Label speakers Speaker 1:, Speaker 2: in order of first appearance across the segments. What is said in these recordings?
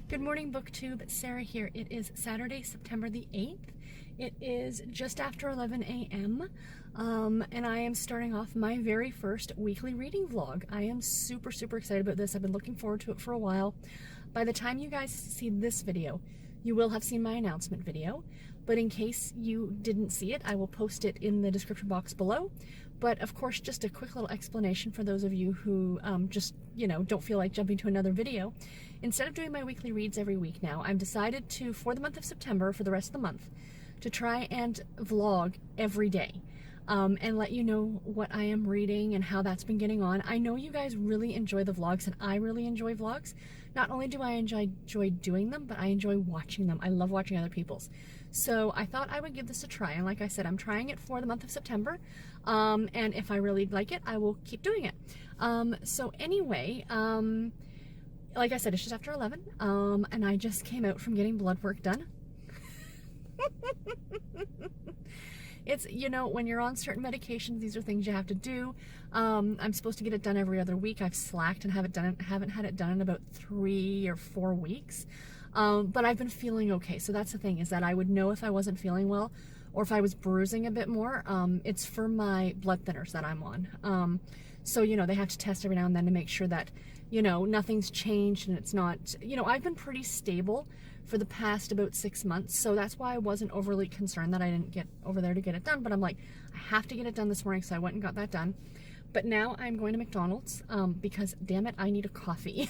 Speaker 1: Good morning, Booktube. Sarah here. It is Saturday, September the 8th. It is just after 11 a.m. And I am starting off my very first weekly reading vlog. I am super excited about this. I've been looking forward to it for a while. By the time you guys see this video, you will have seen my announcement video. But in case you didn't see it, I will post it in the description box below. But of course, just a quick little explanation for those of you who don't feel like jumping to another video. Instead of doing my weekly reads every week now, I've decided to, for the month of September, for the rest of the month, to try and vlog every day. And let you know what I am reading and how that's been getting on. I know you guys really enjoy the vlogs, and I really enjoy vlogs. Not only do I enjoy doing them, but I enjoy watching them. I love watching other people's. So I thought I would give this a try, and like I said, I'm trying it for the month of September, and if I really like it, I will keep doing it. So anyway, like I said, it's just after 11, and I just came out from getting blood work done. It's, when you're on certain medications, these are things you have to do. I'm supposed to get it done every other week. I've slacked and haven't had it done in about 3 or 4 weeks. But I've been feeling okay. So that's the thing, is that I would know if I wasn't feeling well or if I was bruising a bit more. It's for my blood thinners that I'm on. So, they have to test every now and then to make sure that, nothing's changed and it's not, I've been pretty stable for the past about 6 months. So that's why I wasn't overly concerned that I didn't get over there to get it done. But I'm like, I have to get it done this morning. So I went and got that done. But now I'm going to McDonald's because, damn it, I need a coffee.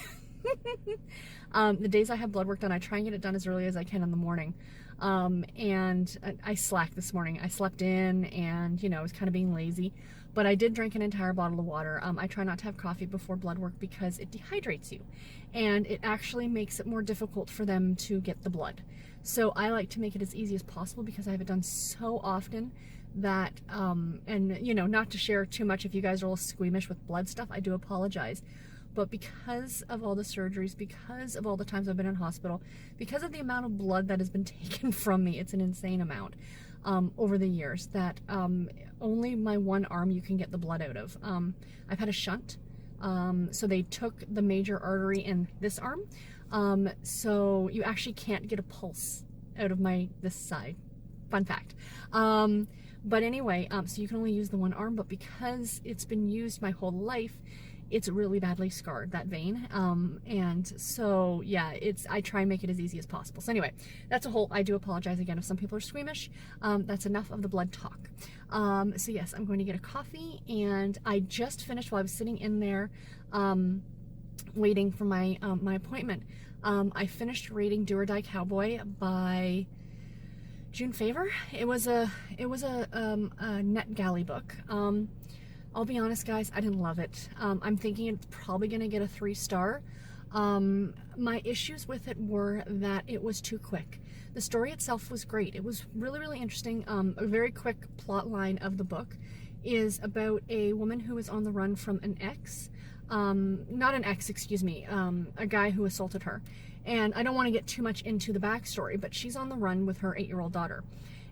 Speaker 1: The days I have blood work done, I try and get it done as early as I can in the morning. And I slacked this morning. I slept in and, I was kind of being lazy. But I did drink an entire bottle of water. I try not to have coffee before blood work because it dehydrates you. And it actually makes it more difficult for them to get the blood. So I like to make it as easy as possible because I have it done so often that, and not to share too much if you guys are a little squeamish with blood stuff, I do apologize. But because of all the surgeries, because of all the times I've been in hospital, because of the amount of blood that has been taken from me, it's an insane amount over the years, that only my one arm you can get the blood out of. I've had a shunt, so they took the major artery in this arm, so you actually can't get a pulse out of this side. Fun fact. But anyway, so you can only use the one arm, but because it's been used my whole life, it's really badly scarred, that vein. And so, yeah, I try and make it as easy as possible. So anyway, I do apologize again if some people are squeamish. That's enough of the blood talk. So yes, I'm going to get a coffee, and I just finished, while I was sitting in there, waiting for my appointment. I finished reading Do or Die Cowboy by June Favor. It was a NetGalley book. I'll be honest, guys, I didn't love it. I'm thinking it's probably going to get a 3-star. My issues with it were that it was too quick. The story itself was great. It was really interesting. A very quick plot line of the book is about a woman who is on the run from an ex. Not an ex, excuse me, a guy who assaulted her. And I don't want to get too much into the backstory, but she's on the run with her 8-year-old daughter.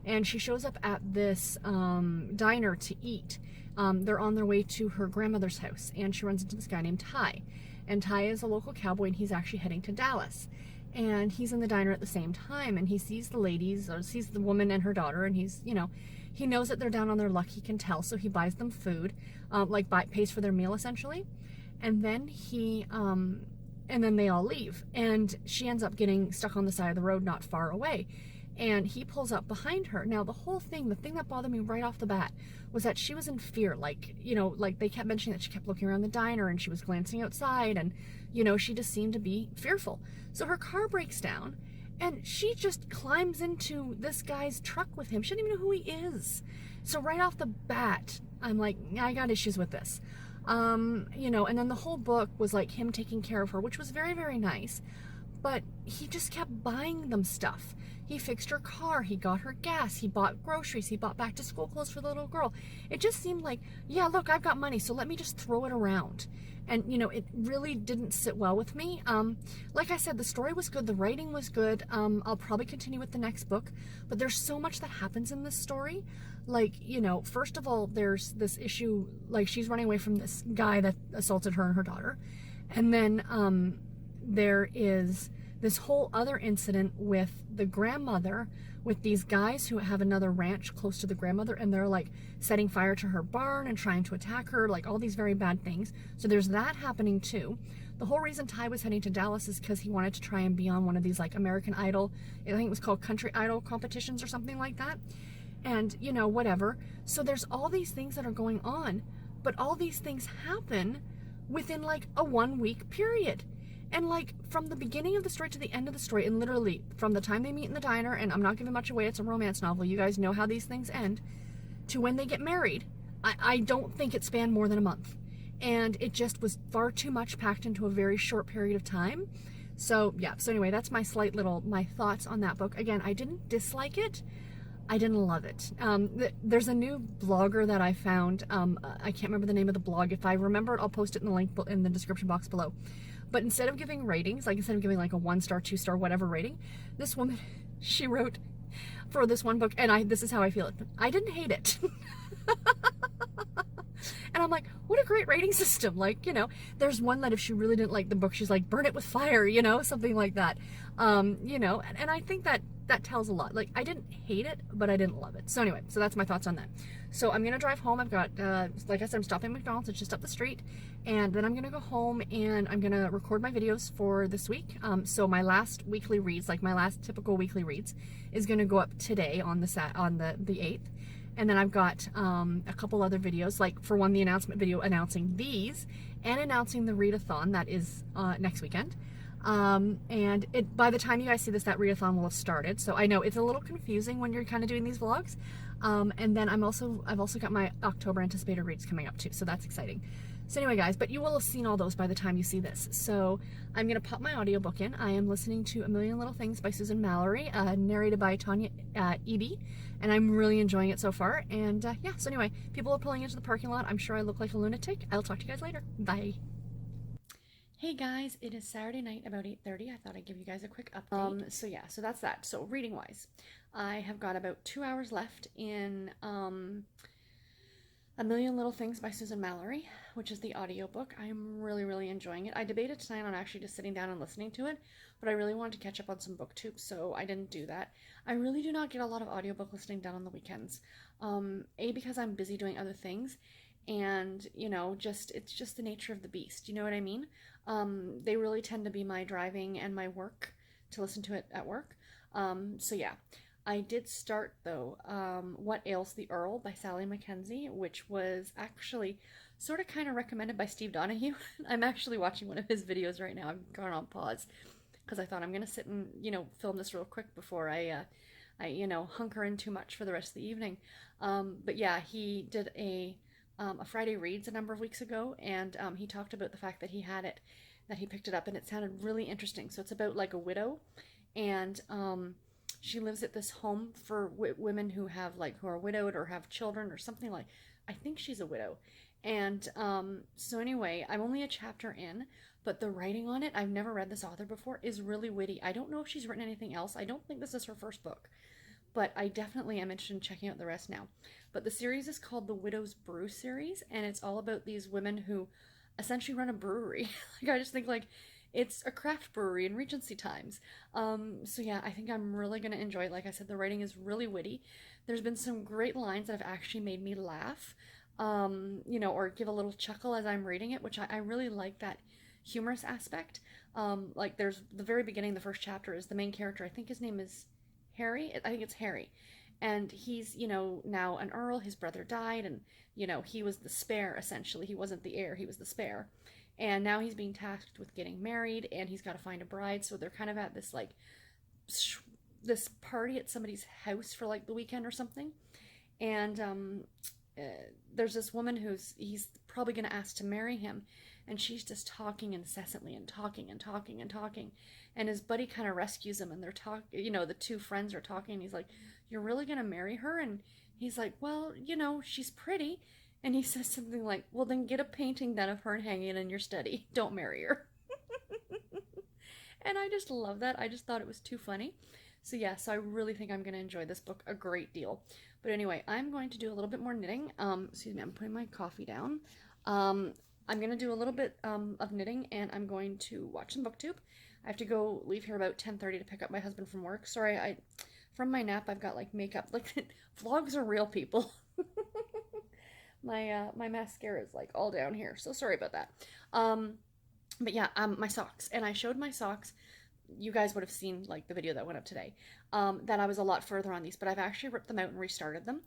Speaker 1: And she shows up at this diner to eat. They're on their way to her grandmother's house, and she runs into this guy named Ty. And Ty is a local cowboy, and he's actually heading to Dallas. And he's in the diner at the same time, and he sees the ladies, or sees the woman and her daughter, and he's, he knows that they're down on their luck, he can tell, so he buys them food, pays for their meal, essentially. And then and then they all leave, and she ends up getting stuck on the side of the road not far away. And he pulls up behind her. Now, the thing that bothered me right off the bat was that she was in fear. Like they kept mentioning that she kept looking around the diner and she was glancing outside, and, she just seemed to be fearful. So her car breaks down and she just climbs into this guy's truck with him. She doesn't even know who he is. So right off the bat, I'm like, I got issues with this. And then the whole book was like him taking care of her, which was very nice. But he just kept buying them stuff. He fixed her car, he got her gas, he bought groceries, he bought back to school clothes for the little girl. It just seemed like, yeah, look, I've got money, so let me just throw it around. And, it really didn't sit well with me. Like I said, the story was good, the writing was good. I'll probably continue with the next book, but there's so much that happens in this story. Like, first of all, there's this issue, like she's running away from this guy that assaulted her and her daughter. And then there is this whole other incident with the grandmother, with these guys who have another ranch close to the grandmother, and they're like setting fire to her barn and trying to attack her, like all these very bad things. So there's that happening too. The whole reason Ty was heading to Dallas is because he wanted to try and be on one of these like American Idol, I think it was called Country Idol competitions or something like that. And, you know, whatever. So there's all these things that are going on, but all these things happen within like a 1 week period. And like from the beginning of the story to the end of the story, and literally from the time they meet in the diner, and I'm not giving much away, it's a romance novel, you guys know how these things end, to when they get married, I don't think it spanned more than a month. And it just was far too much packed into a very short period of time. So yeah, so anyway, that's my my thoughts on that book. Again, I didn't dislike it. I didn't love it. There's a new blogger that I found. I can't remember the name of the blog. If I remember it, I'll post it in the link in the description box below. But instead of giving ratings, like instead of giving like a 1-star, 2-star, whatever rating, this woman, she wrote for this one book, and this is how I feel it. I didn't hate it. And I'm like, what a great rating system. Like, you know, there's one that if she really didn't like the book, she's like, burn it with fire, you know, something like that. You know, and I think that tells a lot. Like, I didn't hate it, but I didn't love it. So anyway, so that's my thoughts on that. So I'm going to drive home. I've got, like I said, I'm stopping at McDonald's. It's just up the street. And then I'm going to go home and I'm going to record my videos for this week. So my last weekly reads, like my last typical weekly reads, is going to go up today on the 8th. And then I've got a couple other videos, like for one, the announcement video announcing these and announcing the readathon that is next weekend. And by the time you guys see this, that readathon will have started. So I know it's a little confusing when you're kind of doing these vlogs. And then I've also got my October anticipated reads coming up too. So that's exciting. So anyway, guys, but you will have seen all those by the time you see this. So I'm going to pop my audiobook in. I am listening to A Million Little Things by Susan Mallory, narrated by Tanya Eby, and I'm really enjoying it so far. And yeah, so anyway, people are pulling into the parking lot. I'm sure I look like a lunatic. I'll talk to you guys later. Bye. Hey guys, it is Saturday night about 8:30. I thought I'd give you guys a quick update. So yeah, so that's that. So reading wise, I have got about 2 hours left in A Million Little Things by Susan Mallory, which is the audiobook. I am really, really enjoying it. I debated tonight on actually just sitting down and listening to it, but I really wanted to catch up on some Booktube, so I didn't do that. I really do not get a lot of audiobook listening done on the weekends. Because I'm busy doing other things, and, you know, it's just the nature of the beast, you know what I mean? They really tend to be my driving and my work, to listen to it at work. So yeah. I did start, though, What Ails the Earl by Sally Mackenzie, which was actually sort of kind of recommended by Steve Donahue. I'm actually watching one of his videos right now. I've gone on pause because I thought I'm going to sit and, you know, film this real quick before I you know, hunker in too much for the rest of the evening. But yeah, he did a Friday Reads a number of weeks ago, and he talked about the fact that that he picked it up, and it sounded really interesting. So it's about like a widow, and she lives at this home for women who are widowed or have children or something like. I think she's a widow. And so anyway, I'm only a chapter in, but the writing on it, I've never read this author before, is really witty. I don't know if she's written anything else. I don't think this is her first book, but I definitely am interested in checking out the rest now. But the series is called the Widow's Brew series, and it's all about these women who essentially run a brewery. Like, I just think like it's a craft brewery in Regency times. So yeah, I think I'm really going to enjoy it. Like I said, the writing is really witty. There's been some great lines that have actually made me laugh, you know, or give a little chuckle as I'm reading it, which I really like that humorous aspect. Like there's the very beginning, the first chapter is the main character. I think his name is Harry. I think it's Harry. And he's, you know, now an Earl. His brother died, and, you know, he was the spare, essentially. He wasn't the heir, he was the spare. And now he's being tasked with getting married, and he's got to find a bride. So they're kind of at this, like, this party at somebody's house for, like, the weekend or something. And there's this woman he's probably going to ask to marry him. And she's just talking incessantly and talking and talking and talking. And his buddy kind of rescues him, and they're you know, the two friends are talking, and he's like, "You're really going to marry her?" And he's like, "Well, you know, she's pretty." And he says something like, "Well, then get a painting done of her and hang it in your study. Don't marry her." And I just love that. I just thought it was too funny. So yeah, so I really think I'm going to enjoy this book a great deal. But anyway, I'm going to do a little bit more knitting. Excuse me, I'm putting my coffee down. I'm going to do a little bit of knitting, and I'm going to watch some Booktube. I have to go leave here about 10:30 to pick up my husband from work. Sorry, from my nap I've got like makeup. Like vlogs are real, people. My mascara is like all down here, so sorry about that. But yeah, my socks, and I showed my socks. You guys would have seen like the video that went up today, that I was a lot further on these, but I've actually ripped them out and restarted them,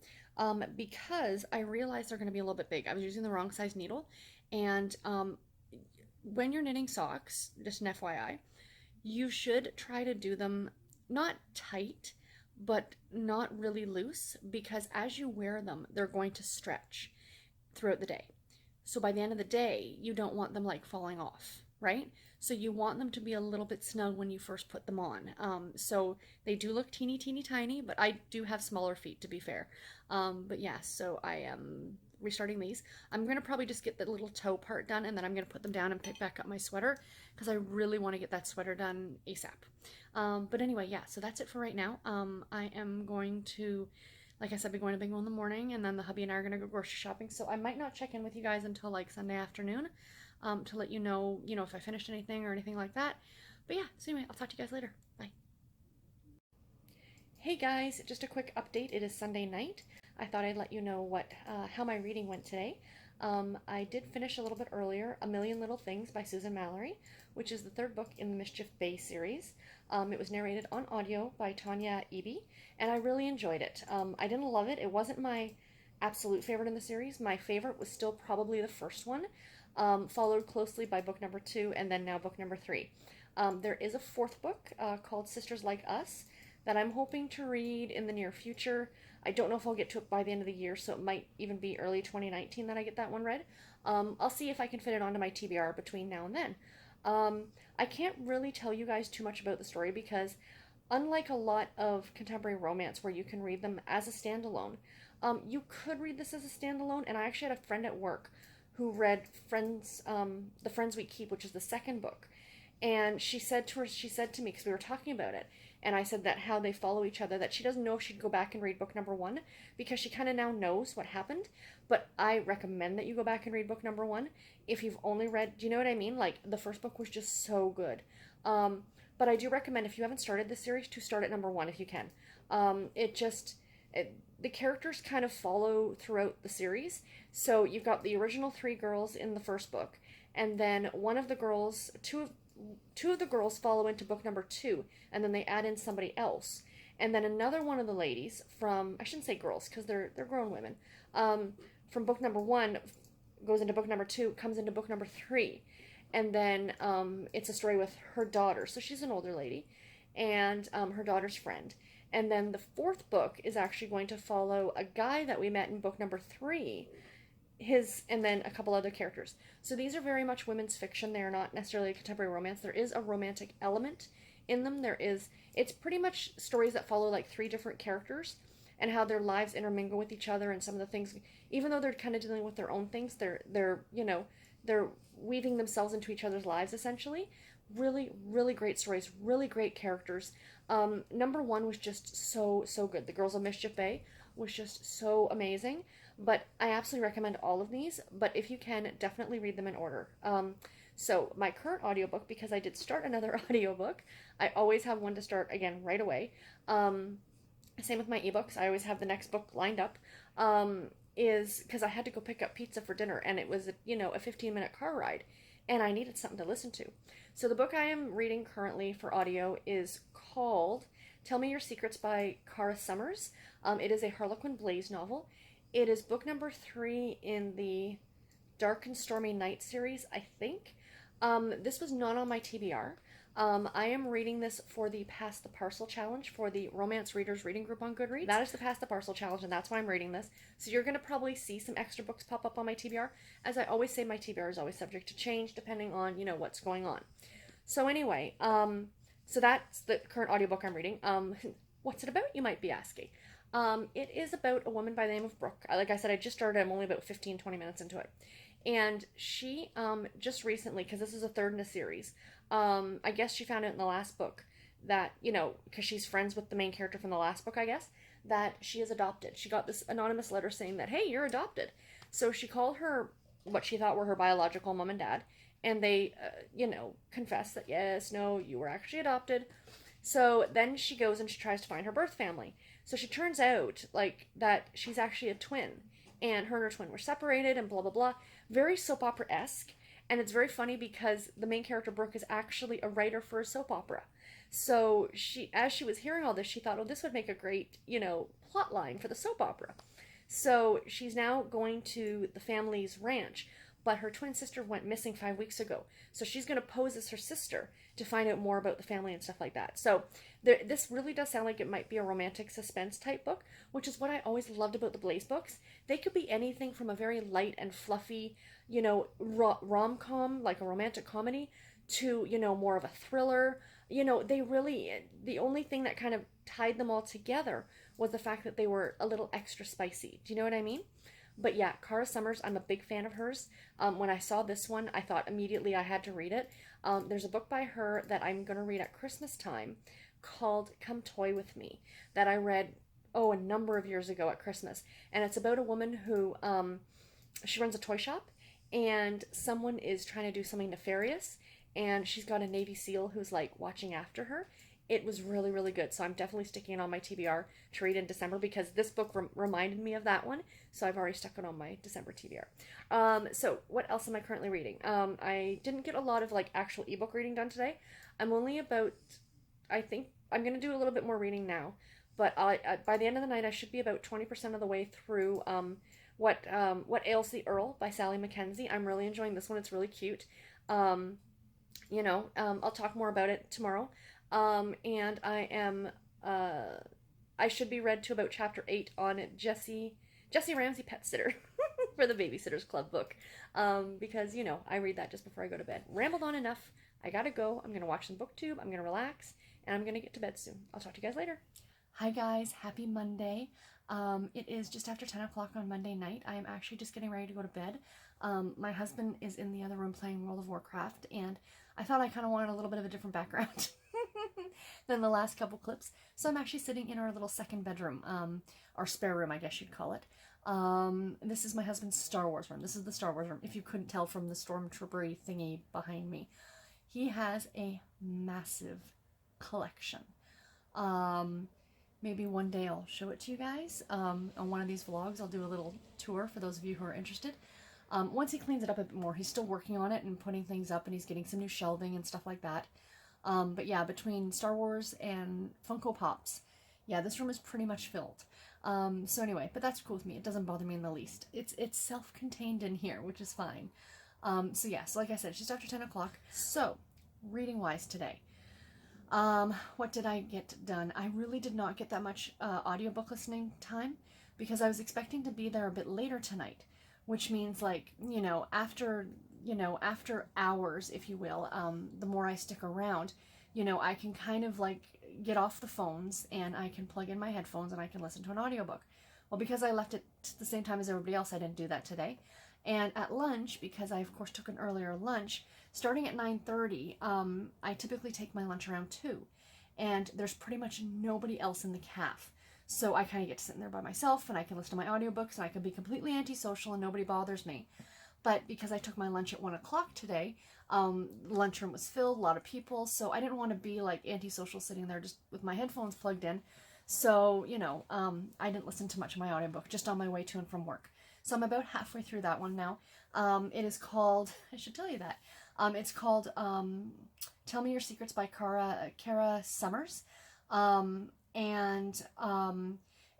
Speaker 1: because I realized they're going to be a little bit big. I was using the wrong size needle, and when you're knitting socks, just an FYI, you should try to do them not tight, but not really loose, because as you wear them, they're going to stretch throughout the day. So by the end of the day, you don't want them like falling off, right? So you want them to be a little bit snug when you first put them on. So they do look teeny, teeny, tiny, but I do have smaller feet, to be fair. But yeah, so I am restarting these. I'm going to probably just get the little toe part done, and then I'm going to put them down and pick back up my sweater, because I really want to get that sweater done ASAP. But anyway, yeah, so that's it for right now. I am going to, like I said, be going to Bingo in the morning, and then the hubby and I are going to go grocery shopping, so I might not check in with you guys until like Sunday afternoon, to let you know, if I finished anything or anything like that. But yeah, so anyway, I'll talk to you guys later. Bye. Hey guys, just a quick update. It is Sunday night. I thought I'd let you know how my reading went today. I did finish a little bit earlier, A Million Little Things by Susan Mallory, which is the third book in the Mischief Bay series. It was narrated on audio by Tanya Eby, and I really enjoyed it. I didn't love it. It wasn't my absolute favorite in the series. My favorite was still probably the first one, followed closely by book number 2, and then now book number 3. There is a fourth book called Sisters Like Us that I'm hoping to read in the near future. I don't know if I'll get to it by the end of the year, so it might even be early 2019 that I get that one read. I'll see if I can fit it onto my TBR between now and then. I can't really tell you guys too much about the story, because unlike a lot of contemporary romance where you can read them as a standalone, you could read this as a standalone, and I actually had a friend at work who read The Friends We Keep, which is the second book, and she said to me, because we were talking about it, and I said that how they follow each other, that she doesn't know if she'd go back and read book number 1, because she kind of now knows what happened, but I recommend that you go back and read book number 1 if you've only read, do you know what I mean? Like, the first book was just so good. But I do recommend, if you haven't started this series, to start at number 1 if you can. The characters kind of follow throughout the series. So you've got the original 3 girls in the first book, and then one of the girls, two of the girls follow into book number 2, and then they add in somebody else. And then another one of the ladies from, I shouldn't say girls, because they're grown women, from book number 1 goes into book number 2, comes into book number 3. And then it's a story with her daughter. So she's an older lady, and her daughter's friend. And then the fourth book is actually going to follow a guy that we met in book number 3, and then a couple other characters. So these are very much women's fiction. They are not necessarily a contemporary romance. There is a romantic element in them. It's pretty much stories that follow like 3 different characters and how their lives intermingle with each other, and some of the things, even though they're kind of dealing with their own things, they're weaving themselves into each other's lives, essentially. Really, really great stories, really great characters. Number 1 was just so good. The Girls of Mischief Bay was just so amazing. But I absolutely recommend all of these. But if you can, definitely read them in order. So my current audiobook, because I did start another audiobook, I always have one to start again right away. Same with my ebooks. I always have the next book lined up. Is because I had to go pick up pizza for dinner, and it was a 15-minute car ride, and I needed something to listen to. So the book I am reading currently for audio is called Tell Me Your Secrets by Cara Summers. It is a Harlequin Blaze novel. It is book number 3 in the Dark and Stormy Night series, I think. This was not on my TBR. I am reading this for the Pass the Parcel Challenge for the Romance Readers Reading Group on Goodreads. That is the Pass the Parcel Challenge, and that's why I'm reading this. So you're going to probably see some extra books pop up on my TBR. As I always say, my TBR is always subject to change depending on, what's going on. So anyway, so that's the current audiobook I'm reading. What's it about, you might be asking? It is about a woman by the name of Brooke. Like I said, I just started. I'm only about 15-20 minutes into it. And she just recently, because this is a third in a series, I guess she found out in the last book that, because she's friends with the main character from the last book, I guess, that she is adopted. She got this anonymous letter saying that, hey, you're adopted. So she called her what she thought were her biological mom and dad, and they, confess that yes, no, you were actually adopted. So then she goes and she tries to find her birth family. So she turns out like that she's actually a twin, and her twin were separated, and blah blah blah. Very soap opera esque, and it's very funny because the main character Brooke is actually a writer for a soap opera. So as she was hearing all this, she thought, oh, this would make a great, plot line for the soap opera. So she's now going to the family's ranch, but her twin sister went missing 5 weeks ago. So she's going to pose as her sister to find out more about the family and stuff like that. So this really does sound like it might be a romantic suspense type book, which is what I always loved about the Blaze books. They could be anything from a very light and fluffy, rom-com, like a romantic comedy, to, more of a thriller. The only thing that kind of tied them all together was the fact that they were a little extra spicy. Do you know what I mean? But yeah, Cara Summers, I'm a big fan of hers. When I saw this one, I thought immediately I had to read it. There's a book by her that I'm going to read at Christmas time called Come Toy With Me that I read, a number of years ago at Christmas. And it's about a woman who, she runs a toy shop, and someone is trying to do something nefarious, and she's got a Navy SEAL who's like watching after her. It was really, really good. So I'm definitely sticking it on my TBR to read in December because this book reminded me of that one. So I've already stuck it on my December TBR. So what else am I currently reading? I didn't get a lot of like actual ebook reading done today. I'm only about, I think I'm going to do a little bit more reading now. But by the end of the night, I should be about 20% of the way through What Ails the Earl by Sally Mackenzie. I'm really enjoying this one. It's really cute. I'll talk more about it tomorrow. And I should be read to about chapter 8 on Jessie Ramsey Pet Sitter for the Babysitters Club book. Because, I read that just before I go to bed. Rambled on enough. I gotta go. I'm gonna watch some Booktube. I'm gonna relax. And I'm gonna get to bed soon. I'll talk to you guys later. Hi guys, happy Monday. It is just after 10 o'clock on Monday night. I am actually just getting ready to go to bed. My husband is in the other room playing World of Warcraft, and I thought I kind of wanted a little bit of a different background than the last couple clips. So I'm actually sitting in our little second bedroom, our spare room, I guess you'd call it. This is my husband's Star Wars room. This is the Star Wars room, if you couldn't tell from the stormtroopery thingy behind me. He has a massive collection. Maybe one day I'll show it to you guys. On one of these vlogs, I'll do a little tour for those of you who are interested. Once he cleans it up a bit more, he's still working on it and putting things up, and he's getting some new shelving and stuff like that. But yeah, between Star Wars and Funko Pops, yeah, this room is pretty much filled. So anyway, but that's cool with me. It doesn't bother me in the least. It's self-contained in here, which is fine. So yeah, so like I said, it's just after 10 o'clock. So, reading-wise today. What did I get done? I really did not get that much audiobook listening time because I was expecting to be there a bit later tonight, which means like, after hours, if you will, the more I stick around, I can kind of like get off the phones and I can plug in my headphones and I can listen to an audiobook. Well, because I left it at the same time as everybody else, I didn't do that today. And at lunch, because I of course took an earlier lunch, starting at 9:30, I typically take my lunch around 2, and there's pretty much nobody else in the caf. So I kind of get to sit in there by myself, and I can listen to my audiobooks, and I can be completely antisocial, and nobody bothers me. But because I took my lunch at 1 o'clock today, the lunchroom was filled, a lot of people, so I didn't want to be like antisocial sitting there just with my headphones plugged in. So, I didn't listen to much of my audiobook, just on my way to and from work. So I'm about halfway through that one now. It is called, I should tell you that, it's called Tell Me Your Secrets by Cara Summers.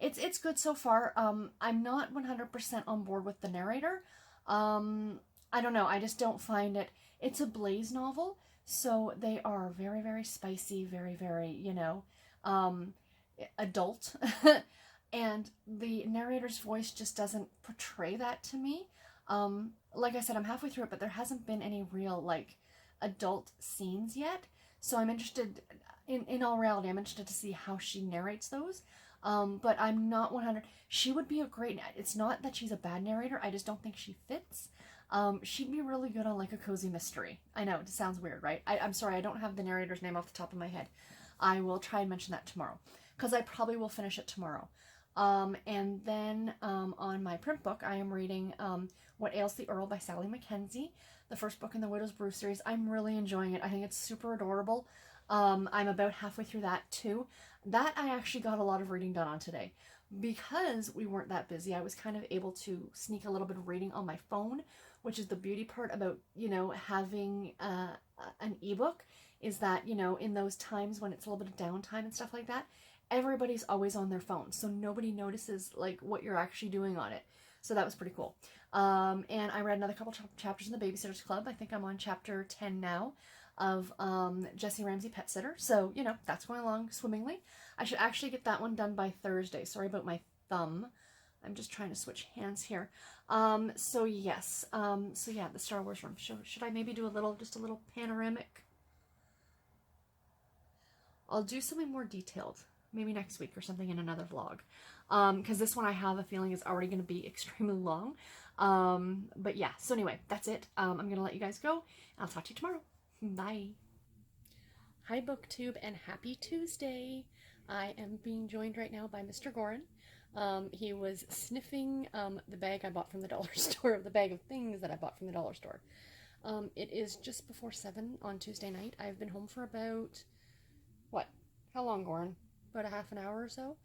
Speaker 1: It's good so far. I'm not 100% on board with the narrator. I don't know, I just don't find it. It's a Blaze novel, so they are very, very spicy, very, very, adult. And the narrator's voice just doesn't portray that to me. Like I said, I'm halfway through it, but there hasn't been any real, like, adult scenes yet. So I'm interested, in all reality, I'm interested to see how she narrates those. But I'm not 100. She would be a great, it's not that she's a bad narrator, I just don't think she fits. She'd be really good on, like, a cozy mystery. I know, it sounds weird, right? I'm sorry, I don't have the narrator's name off the top of my head. I will try and mention that tomorrow, because I probably will finish it tomorrow. And then on my print book, I am reading What Ails the Earl by Sally Mackenzie, the first book in the Widow's Brew series. I'm really enjoying it. I think it's super adorable. I'm about halfway through that too. That I actually got a lot of reading done on today. Because we weren't that busy, I was kind of able to sneak a little bit of reading on my phone, which is the beauty part about, you know, having an ebook, is that, you know, in those times when it's a little bit of downtime and stuff like that, everybody's always on their phone. So nobody notices like what you're actually doing on it. So that was pretty cool. And I read another couple chapters in the Babysitter's Club. I think I'm on chapter 10 now of Jessie Ramsey Pet Sitter. So, you know, that's going along swimmingly. I should actually get that one done by Thursday. Sorry about my thumb. I'm just trying to switch hands here. So yes. So yeah, the Star Wars room. Should I maybe do just a little panoramic? I'll do something more detailed, maybe next week or something in another vlog. Because this one I have a feeling is already going to be extremely long. But yeah, so anyway, that's it. I'm going to let you guys go. I'll talk to you tomorrow. Bye. Hi Booktube and happy Tuesday. I am being joined right now by Mr. Gorin. He was sniffing the bag I bought from the dollar store, the bag of things that I bought from the dollar store. It is just before 7 on Tuesday night. I've been home for about, what? How long, Gorin? About a half an hour or so.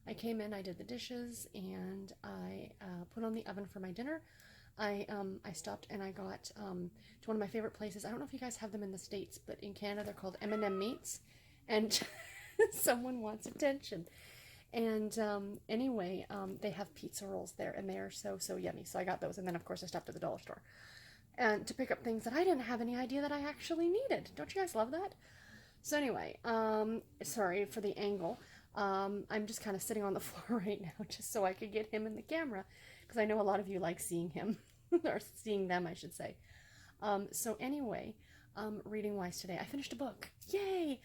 Speaker 1: I came in, I did the dishes, and I put on the oven for my dinner. I stopped and I got to one of my favorite places. I don't know if you guys have them in the States, but in Canada they're called M&M Meats, and someone wants attention. And anyway, they have pizza rolls there, and they are so yummy. So I got those, and then of course I stopped at the dollar store and to pick up things that I didn't have any idea that I actually needed. Don't you guys love that? So anyway, sorry for the angle. I'm just kind of sitting on the floor right now just so I could get him in the camera, because I know a lot of you like seeing him, or seeing them, I should say. So anyway, reading-wise today, I finished a book. Yay!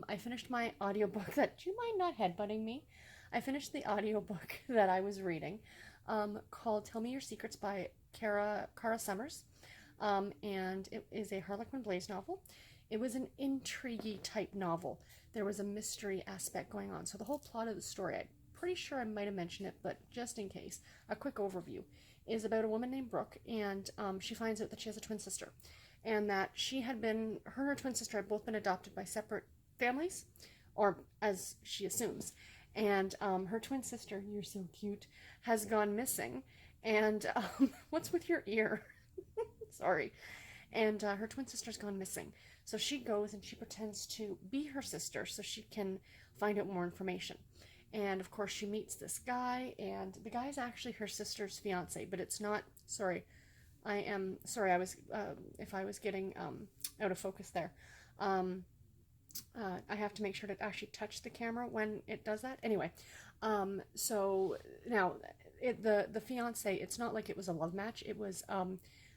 Speaker 1: I finished my audiobook that, do you mind not headbutting me? I finished the audiobook that I was reading, called Tell Me Your Secrets by Kara Summers, and it is a Harlequin Blaze novel. It was an intrigue type novel. There was a mystery aspect going on. So the whole plot of the story, I'm pretty sure I might have mentioned it, but just in case, a quick overview, is about a woman named Brooke, and she finds out that she has a twin sister, and that her and her twin sister had both been adopted by separate families, or as she assumes, and her twin sister, you're so cute, has gone missing, and what's with your ear? Sorry. And her twin sister's gone missing. So she goes and she pretends to be her sister so she can find out more information. And of course she meets this guy, and the guy's actually her sister's fiance, but it's not, sorry, I was, if I was getting out of focus there. I have to make sure to actually touch the camera when it does that. Anyway, so now the fiance, it's not like it was a love match, it was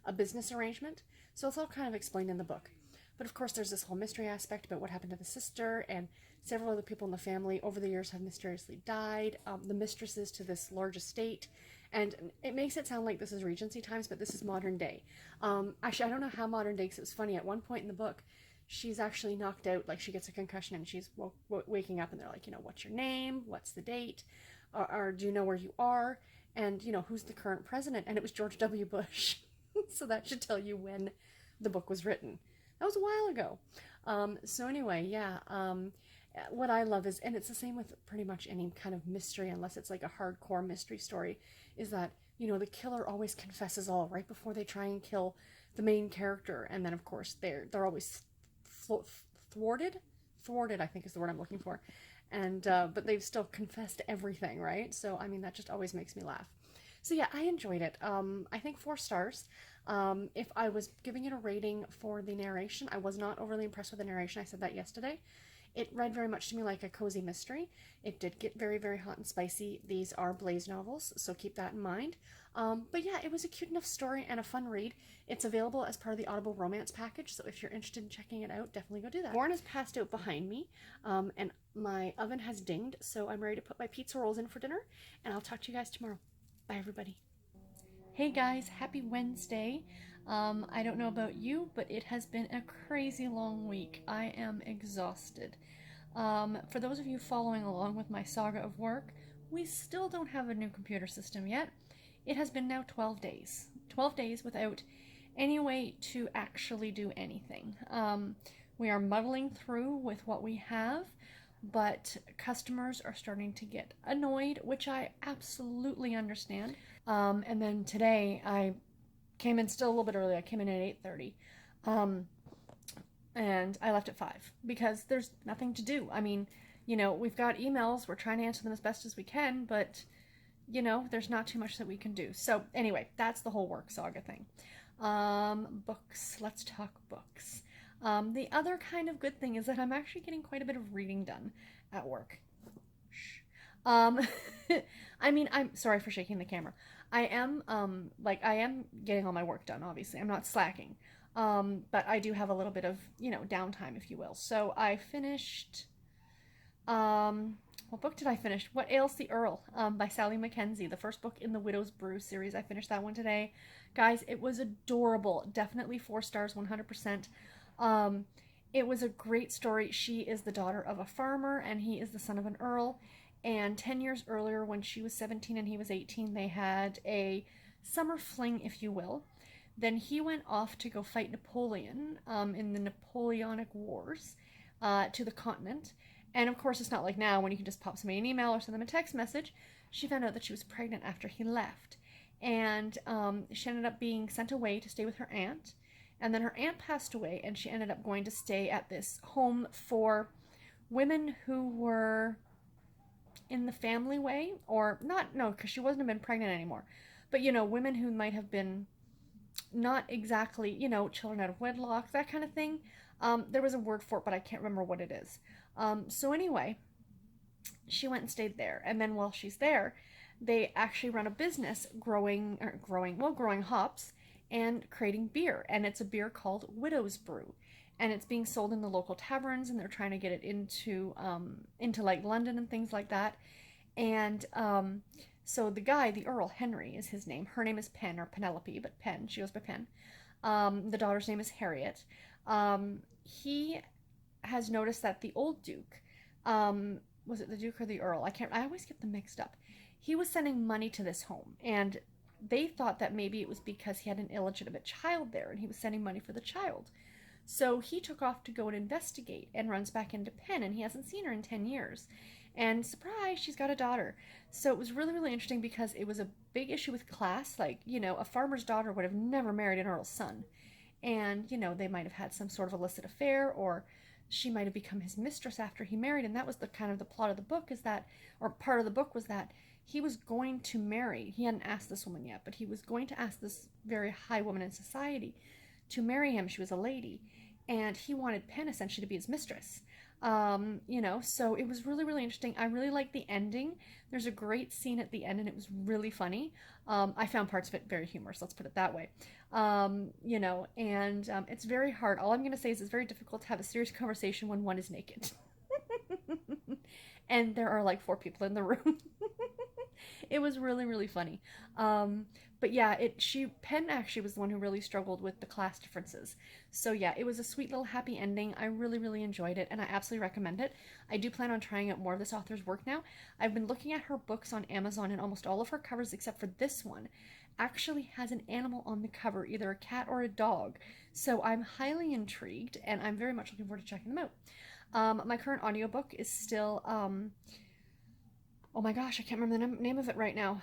Speaker 1: a business arrangement. So it's all kind of explained in the book. But of course there's this whole mystery aspect about what happened to the sister, and several other people in the family over the years have mysteriously died. The mistresses to this large estate, and it makes it sound like this is Regency times, but this is modern day. Actually, I don't know how modern day, because it was funny, at one point in the book, she's actually knocked out, like she gets a concussion and she's waking up, and they're like, you know, what's your name? What's the date? Or do you know where you are? And, you know, who's the current president? And it was George W. Bush. So that should tell you when the book was written. That was a while ago. So anyway, yeah, what I love is, and it's the same with pretty much any kind of mystery, unless it's like a hardcore mystery story, is that, you know, the killer always confesses all right before they try and kill the main character. And then, of course, they're always thwarted, I think is the word I'm looking for. And, but they've still confessed everything, right? So, I mean, that just always makes me laugh. So yeah, I enjoyed it. I think 4 stars. If I was giving it a rating for the narration, I was not overly impressed with the narration. I said that yesterday. It read very much to me like a cozy mystery. It did get very, very hot and spicy. These are Blaze novels, so keep that in mind. But yeah, it was a cute enough story and a fun read. It's available as part of the Audible Romance package, so if you're interested in checking it out, definitely go do that. Warren has passed out behind me, and my oven has dinged, so I'm ready to put my pizza rolls in for dinner, and I'll talk to you guys tomorrow. Bye, everybody. Hey guys, happy Wednesday. I don't know about you, but it has been a crazy long week. I am exhausted. For those of you following along with my saga of work, we still don't have a new computer system yet. It has been now 12 days. 12 days without any way to actually do anything. We are muddling through with what we have, but customers are starting to get annoyed, which I absolutely understand. And then today I came in still a little bit early. I came in at 8:30. And I left at 5 because there's nothing to do. I mean, we've got emails. We're trying to answer them as best as we can, but, there's not too much that we can do. So anyway, that's the whole work saga thing. Books. Let's talk books. The other kind of good thing is that I'm actually getting quite a bit of reading done at work. Shh. I mean, I'm sorry for shaking the camera. I am getting all my work done, obviously. I'm not slacking. But I do have a little bit of, downtime, if you will. So I finished, what book did I finish? What Ails the Earl, by Sally Mackenzie, the first book in the Widow's Brew series. I finished that one today. Guys, it was adorable. Definitely 4 stars, 100%. It was a great story. She is the daughter of a farmer, and he is the son of an Earl. And 10 years earlier, when she was 17 and he was 18, they had a summer fling, if you will. Then he went off to go fight Napoleon in the Napoleonic Wars to the continent. And of course, it's not like now when you can just pop somebody an email or send them a text message. She found out that she was pregnant after he left. And she ended up being sent away to stay with her aunt. And then her aunt passed away, and she ended up going to stay at this home for women who were in the family way, or not, no, because she wasn't even pregnant anymore. But, women who might have been not exactly, children out of wedlock, that kind of thing. There was a word for it, but I can't remember what it is. So anyway, she went and stayed there. And then while she's there, they actually run a business growing hops and creating beer. And it's a beer called Widow's Brew. And it's being sold in the local taverns, and they're trying to get it into like London and things like that. And so the guy, the Earl, Henry is his name. Her name is Pen, or Penelope, but Pen. She goes by Pen. The daughter's name is Harriet. He has noticed that the old Duke, was it the Duke or the Earl? I always get them mixed up. He was sending money to this home, and they thought that maybe it was because he had an illegitimate child there, and he was sending money for the child. So he took off to go and investigate, and runs back into Penn, and he hasn't seen her in 10 years. And surprise, she's got a daughter. So it was really, really interesting because it was a big issue with class. Like, a farmer's daughter would have never married an Earl's son. And, they might have had some sort of illicit affair, or she might have become his mistress after he married. And that was the kind of the plot of the book, or part of the book was that he was going to marry, he hadn't asked this woman yet, but he was going to ask this very high woman in society to marry him. She was a lady. And he wanted Penn essentially to be his mistress. So it was really, really interesting. I really liked the ending. There's a great scene at the end, and it was really funny. I found parts of it very humorous, let's put it that way. It's very hard. All I'm going to say is it's very difficult to have a serious conversation when one is naked. And there are like 4 people in the room. It was really, really funny. But yeah, Penn actually was the one who really struggled with the class differences. So yeah, it was a sweet little happy ending. I really, really enjoyed it, and I absolutely recommend it. I do plan on trying out more of this author's work now. I've been looking at her books on Amazon, and almost all of her covers, except for this one, actually has an animal on the cover, either a cat or a dog. So I'm highly intrigued, and I'm very much looking forward to checking them out. My current audiobook is still, oh my gosh, I can't remember the name of it right now.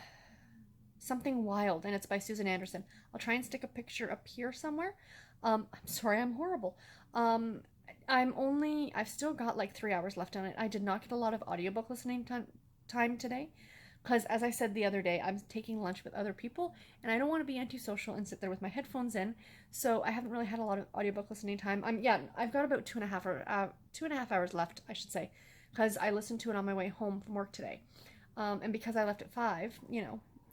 Speaker 1: Something Wild, and it's by Susan Anderson. I'll try and stick a picture up here somewhere. I'm sorry, I'm horrible. I've still got like 3 hours left on it. I did not get a lot of audiobook listening time today, because as I said the other day, I'm taking lunch with other people, and I don't want to be antisocial and sit there with my headphones in, so I haven't really had a lot of audiobook listening time. I've got about 2.5 hours left, I should say, because I listened to it on my way home from work today. And because I left at 5,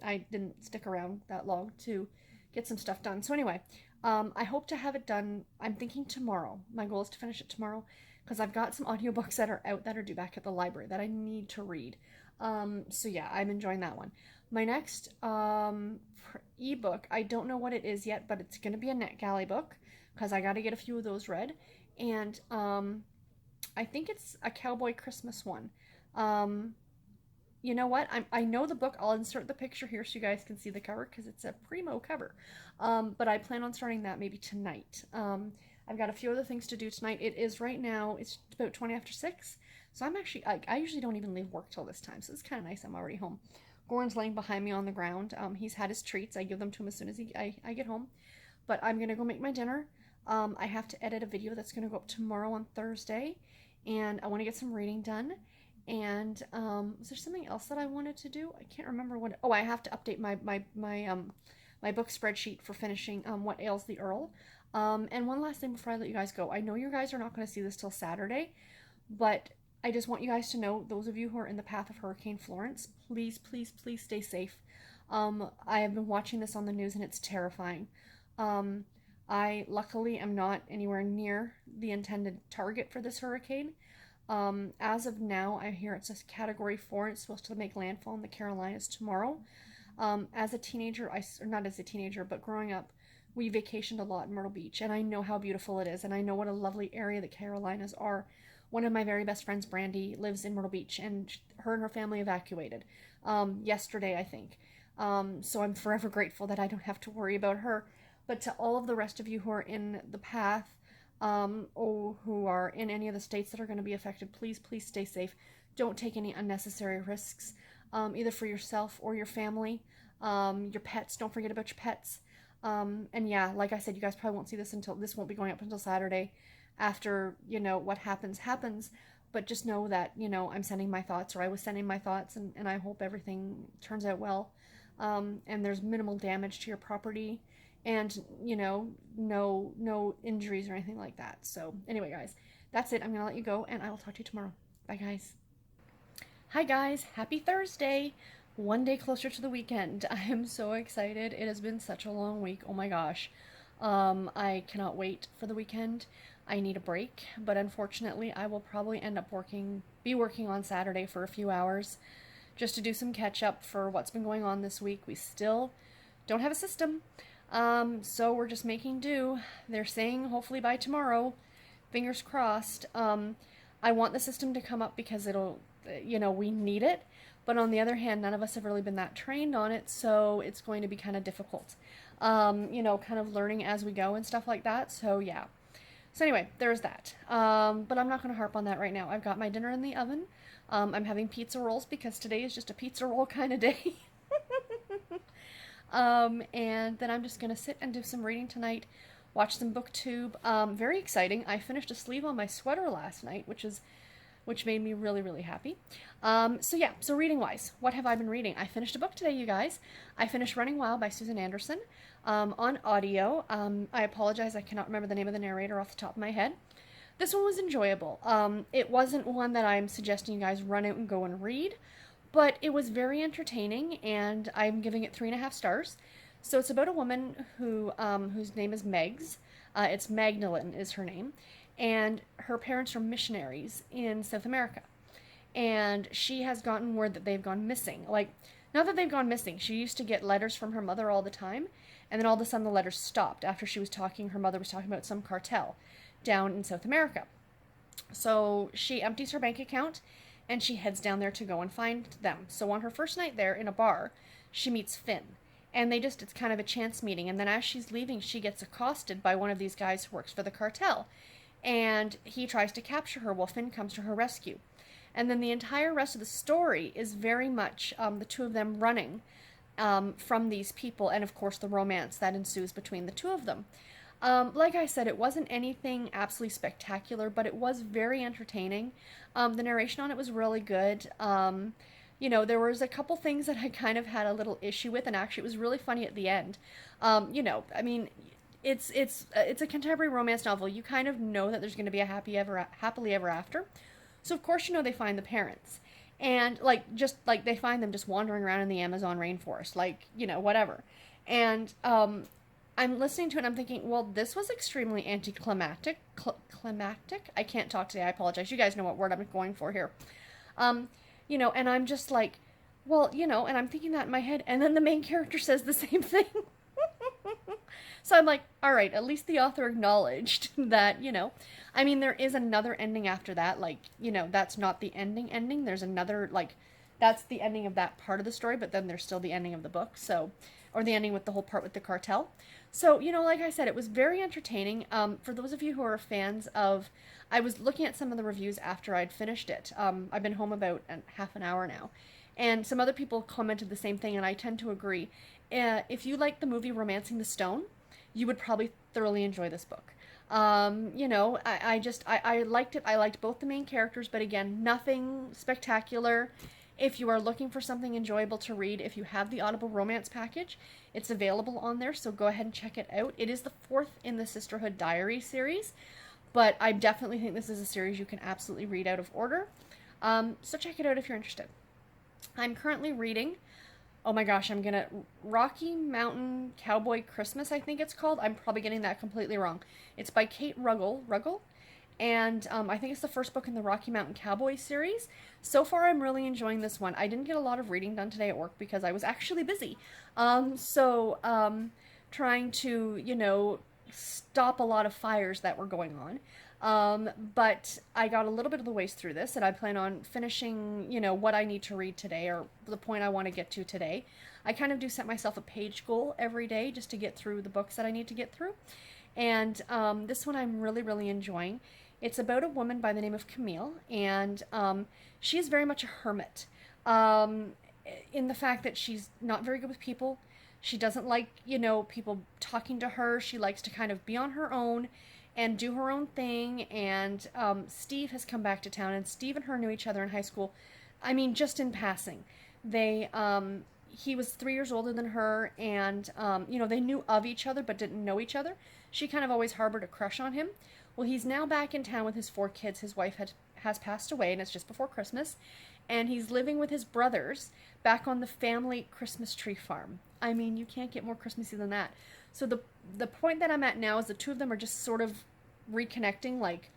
Speaker 1: I didn't stick around that long to get some stuff done. So anyway, I hope to have it done. I'm thinking tomorrow. My goal is to finish it tomorrow, because I've got some audiobooks that are out that are due back at the library that I need to read. So yeah, I'm enjoying that one. My next ebook, I don't know what it is yet, but it's going to be a NetGalley book, because I got to get a few of those read. And I think it's a Cowboy Christmas one. you know what? I know the book. I'll insert the picture here so you guys can see the cover because it's a primo cover. But I plan on starting that maybe tonight. I've got a few other things to do tonight. It is right now, it's about 20 after 6. So I'm actually, I usually don't even leave work till this time. So it's kind of nice. I'm already home. Goran's laying behind me on the ground. He's had his treats. I give them to him as soon as I get home. But I'm going to go make my dinner. I have to edit a video that's going to go up tomorrow on Thursday. And I want to get some reading done. And was there something else that I wanted to do? I can't remember what. Oh, I have to update my book spreadsheet for finishing What Ails the Earl. And one last thing before I let you guys go. I know you guys are not going to see this till Saturday, but I just want you guys to know, those of you who are in the path of Hurricane Florence, please, please, please stay safe. I have been watching this on the news and it's terrifying. I luckily am not anywhere near the intended target for this hurricane. As of now, I hear it's a Category 4. It's supposed to make landfall in the Carolinas tomorrow. As a teenager, or not as a teenager, but growing up, we vacationed a lot in Myrtle Beach, and I know how beautiful it is, and I know what a lovely area the Carolinas are. One of my very best friends, Brandy, lives in Myrtle Beach, and her and her family evacuated yesterday, I think. So I'm forever grateful that I don't have to worry about her. But to all of the rest of you who are in the path, or who are in any of the states that are going to be affected, please, please stay safe. Don't take any unnecessary risks, either for yourself or your family, your pets. Don't forget about your pets. And yeah, like I said, you guys probably won't see this this won't be going up until Saturday after, what happens. But just know that, I'm sending my thoughts, or I was sending my thoughts, and I hope everything turns out well. And there's minimal damage to your property, and, no injuries or anything like that. So anyway, guys, that's it. I'm going to let you go, and I will talk to you tomorrow. Bye, guys. Hi, guys. Happy Thursday. One day closer to the weekend. I am so excited. It has been such a long week. Oh my gosh. I cannot wait for the weekend. I need a break, but unfortunately I will probably end up be working on Saturday for a few hours just to do some catch up for what's been going on this week. We still don't have a system. So we're just making do. They're saying hopefully by tomorrow, fingers crossed. I want the system to come up because it'll, we need it. But on the other hand, none of us have really been that trained on it, so it's going to be kind of difficult. Kind of learning as we go and stuff like that. So yeah. So anyway, there's that. But I'm not going to harp on that right now. I've got my dinner in the oven. I'm having pizza rolls because today is just a pizza roll kind of day. And then I'm just going to sit and do some reading tonight, watch some Booktube. Very exciting. I finished a sleeve on my sweater last night, which made me really, really happy. So reading wise, what have I been reading? I finished a book today, you guys. I finished Running Wild by Susan Anderson on audio. I apologize, I cannot remember the name of the narrator off the top of my head. This one was enjoyable. It wasn't one that I'm suggesting you guys run out and go and read, but it was very entertaining, and I'm giving it 3.5 stars. So it's about a woman whose name is Megs. It's Magdalene is her name. And her parents are missionaries in South America. And she has gotten word that they've gone missing. Like, not that they've gone missing. She used to get letters from her mother all the time. And then all of a sudden the letters stopped after her mother was talking about some cartel down in South America. So she empties her bank account and she heads down there to go and find them. So on her first night there in a bar, she meets Finn. And it's kind of a chance meeting. And then as she's leaving, she gets accosted by one of these guys who works for the cartel. And he tries to capture her while Finn comes to her rescue. And then the entire rest of the story is very much the two of them running from these people, and of course the romance that ensues between the two of them. Like I said, it wasn't anything absolutely spectacular, but it was very entertaining. The narration on it was really good. There was a couple things that I kind of had a little issue with, and actually it was really funny at the end. It's a contemporary romance novel. You kind of know that there's going to be a happily ever after. So of course they find the parents. And they find them just wandering around in the Amazon rainforest, whatever. And I'm listening to it and I'm thinking, well, this was extremely anticlimactic. Climactic? I can't talk today, I apologize. You guys know what word I'm going for here. And I'm just like, well, and I'm thinking that in my head, and then the main character says the same thing. So I'm like, all right, at least the author acknowledged that, there is another ending after that. That's not the ending. There's another, That's the ending of that part of the story, but then there's still the ending of the book. So, or the ending with the whole part with the cartel. So, you know, like I said, it was very entertaining. For those of you who are fans of, I was looking at some of the reviews after I'd finished it. I've been home about half an hour now, and some other people commented the same thing, and I tend to agree. If you like the movie Romancing the Stone, you would probably thoroughly enjoy this book. You know, I liked it. I liked both the main characters, but again, nothing spectacular. If you are looking for something enjoyable to read, if you have the Audible Romance package, it's available on there, so go ahead and check it out. It is the 4th in the Sisterhood Diary series, but I definitely think this is a series you can absolutely read out of order. So check it out if you're interested. I'm currently reading, oh my gosh, I'm gonna, Rocky Mountain Cowboy Christmas, I think it's called. I'm probably getting that completely wrong. It's by Kate Ruggles, and I think it's the first book in the Rocky Mountain Cowboy series. So far, I'm really enjoying this one. I didn't get a lot of reading done today at work because I was actually busy. Trying to, you know, stop a lot of fires that were going on. But I got a little bit of the ways through this, and I plan on finishing, you know, what I need to read today, or the point I want to get to today. I kind of do set myself a page goal every day just to get through the books that I need to get through. And this one I'm really, really enjoying. It's about a woman by the name of Camille, and she is very much a hermit in the fact that she's not very good with people. She doesn't like, you know, people talking to her. She likes to kind of be on her own and do her own thing. And Steve has come back to town, and Steve and her knew each other in high school. I mean, just in passing. He was 3 years older than her, and, you know, they knew of each other but didn't know each other. She kind of always harbored a crush on him. Well, he's now back in town with his 4 kids. His wife has passed away, and it's just before Christmas. And he's living with his brothers back on the family Christmas tree farm. I mean, you can't get more Christmassy than that. So the point that I'm at now is the two of them are just sort of reconnecting, like,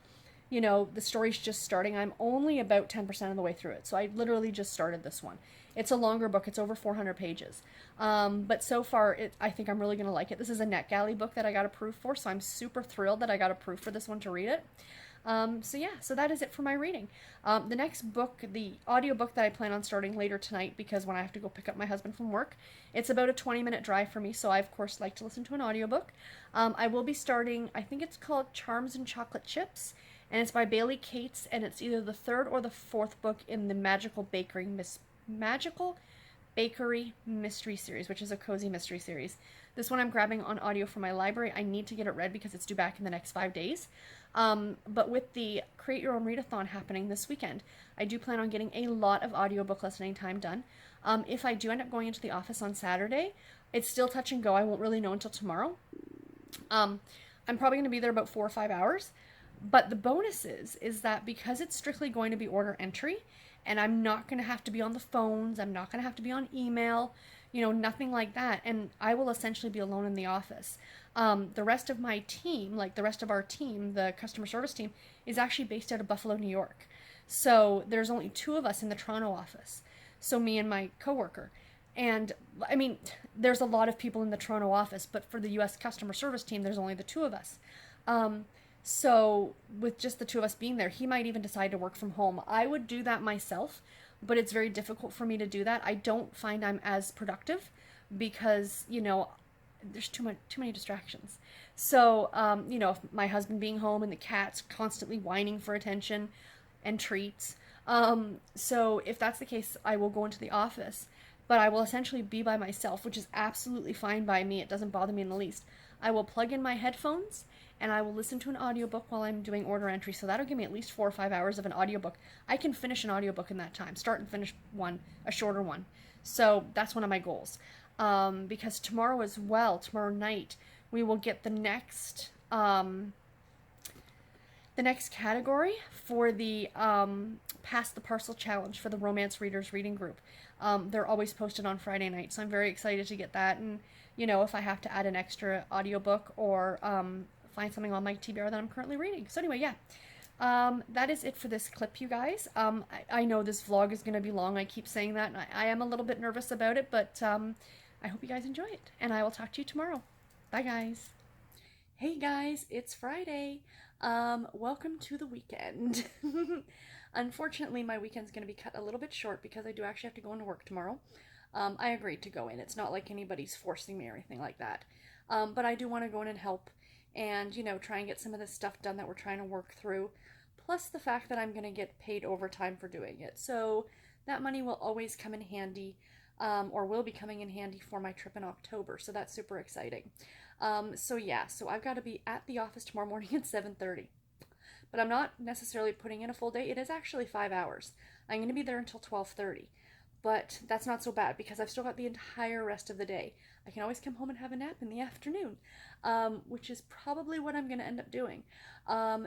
Speaker 1: you know, the story's just starting. I'm only about 10% of the way through it, so I literally just started this one. It's a longer book. It's over 400 pages. But so far, I think I'm really going to like it. This is a NetGalley book that I got approved for, so I'm super thrilled that I got approved for this one to read it. So that is it for my reading. The next book, the audiobook that I plan on starting later tonight, because when I have to go pick up my husband from work, it's about a 20-minute drive for me, so I, of course, like to listen to an audiobook. I will be starting, I think it's called Charms and Chocolate Chips, and it's by Bailey Cates, and it's either the 3rd or the 4th book in the Magical Bakery Mystery Series, which is a cozy mystery series. This one I'm grabbing on audio from my library. I need to get it read because it's due back in the next 5 days. But with the Create Your Own Readathon happening this weekend, I do plan on getting a lot of audiobook listening time done. If I do end up going into the office on Saturday, it's still touch and go. I won't really know until tomorrow. I'm probably going to be there about 4 or 5 hours. But the bonus is that because it's strictly going to be order entry, and I'm not going to have to be on the phones, I'm not going to have to be on email, you know, nothing like that, and I will essentially be alone in the office. The rest of my team, like the rest of our team, the customer service team, is actually based out of Buffalo, New York. So there's only 2 of us in the Toronto office. So me and my coworker. And, I mean, there's a lot of people in the Toronto office, but for the U.S. customer service team, there's only the 2 of us. So with just the 2 of us being there, he might even decide to work from home. I would do that myself, but it's very difficult for me to do that. I don't find I'm as productive because, you know, there's too many distractions. So, you know, if my husband being home and the cat's constantly whining for attention and treats. So if that's the case, I will go into the office, but I will essentially be by myself, which is absolutely fine by me. It doesn't bother me in the least. I will plug in my headphones and I will listen to an audiobook while I'm doing order entry. So that'll give me at least 4 or 5 hours of an audiobook. I can finish an audiobook in that time, start and finish one, a shorter one. So that's one of my goals. Because tomorrow as well, tomorrow night, we will get the next category for the Pass the Parcel Challenge for the Romance Readers Reading Group. They're always posted on Friday night, so I'm very excited to get that. And, you know, if I have to add an extra audiobook or find something on my TBR that I'm currently reading. So anyway, yeah. That is it for this clip, you guys. I know this vlog is going to be long. I keep saying that, and I am a little bit nervous about it, but I hope you guys enjoy it, and I will talk to you tomorrow. Bye, guys. Hey guys, it's Friday. Welcome to the weekend. Unfortunately, my weekend's going to be cut a little bit short because I do actually have to go into work tomorrow. I agreed to go in. It's not like anybody's forcing me or anything like that. But I do want to go in and help and, try and get some of this stuff done that we're trying to work through. Plus the fact that I'm going to get paid overtime for doing it. So that money will always come in handy, or will be coming in handy for my trip in October. So that's super exciting. So I've got to be at the office tomorrow morning at 7:30. But I'm not necessarily putting in a full day. It is actually 5 hours. I'm going to be there until 12:30. But that's not so bad because I've still got the entire rest of the day. I can always come home and have a nap in the afternoon, which is probably what I'm going to end up doing.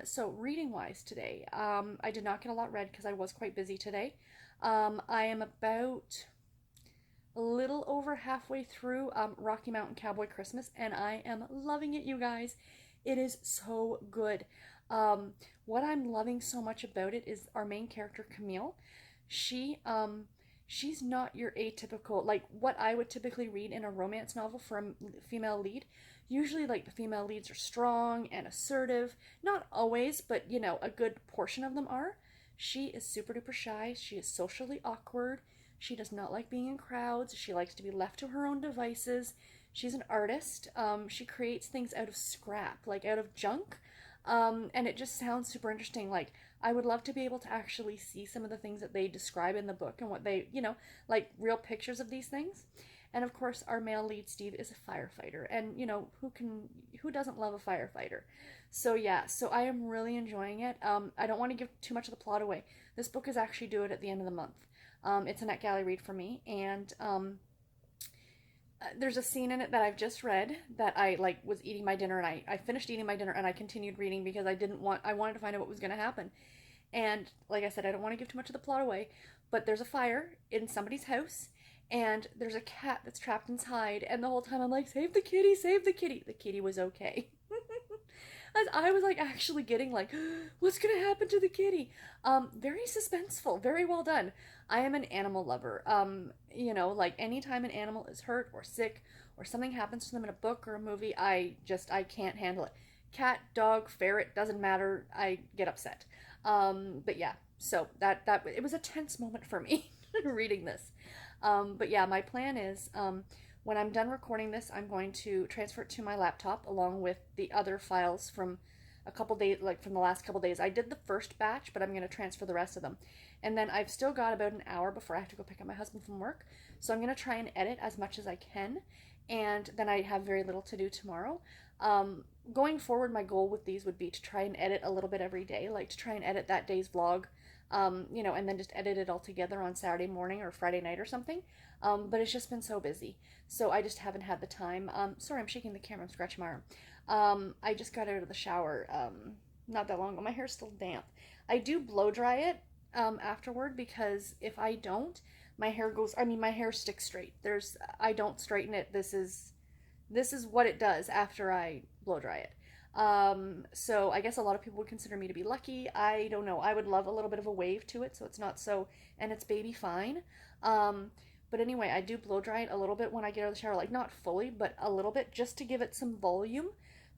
Speaker 1: So reading wise today, I did not get a lot read because I was quite busy today. I am about a little over halfway through Rocky Mountain Cowboy Christmas, and I am loving it, you guys. It is so good. What I'm loving so much about it is our main character, Camille. She's not your atypical, like what I would typically read in a romance novel for a female lead. Usually, like, the female leads are strong and assertive. Not always, but, a good portion of them are. She is super duper shy. She is socially awkward. She does not like being in crowds. She likes to be left to her own devices. She's an artist. She creates things out of scrap, like out of junk. And it just sounds super interesting. Like, I would love to be able to actually see some of the things that they describe in the book and what they, like real pictures of these things. And of course, our male lead, Steve, is a firefighter. And, who doesn't love a firefighter? So yeah, so I am really enjoying it. I don't want to give too much of the plot away. This book is actually due at the end of the month. It's a NetGalley read for me, and there's a scene in it that I've just read that I was eating my dinner, and I finished eating my dinner and I continued reading because I wanted to find out what was going to happen. And like I said, I don't want to give too much of the plot away, but there's a fire in somebody's house and there's a cat that's trapped inside, and the whole time I'm like, save the kitty, save the kitty. The kitty was okay. As I was actually getting what's gonna happen to the kitty? Very suspenseful, very well done. I am an animal lover. Anytime an animal is hurt or sick or something happens to them in a book or a movie, I can't handle it. Cat, dog, ferret, doesn't matter. I get upset. But yeah, so that it was a tense moment for me reading this. But yeah, my plan is, when I'm done recording this, I'm going to transfer it to my laptop along with the other files from a couple days, from the last couple days. I did the first batch, but I'm going to transfer the rest of them. And then I've still got about an hour before I have to go pick up my husband from work. So I'm going to try and edit as much as I can. And then I have very little to do tomorrow. Going forward, my goal with these would be to try and edit a little bit every day, to try and edit that day's vlog, and then just edit it all together on Saturday morning or Friday night or something. But it's just been so busy. So I just haven't had the time. Sorry, I'm shaking the camera. I'm scratching my arm. I just got out of the shower not that long ago. My hair's still damp. I do blow dry it afterward because if I don't, my hair sticks straight. I don't straighten it. This is what it does after I blow dry it. So I guess a lot of people would consider me to be lucky. I don't know. I would love a little bit of a wave to it so it's not so, and it's baby fine. But anyway, I do blow dry it a little bit when I get out of the shower, not fully, but a little bit, just to give it some volume,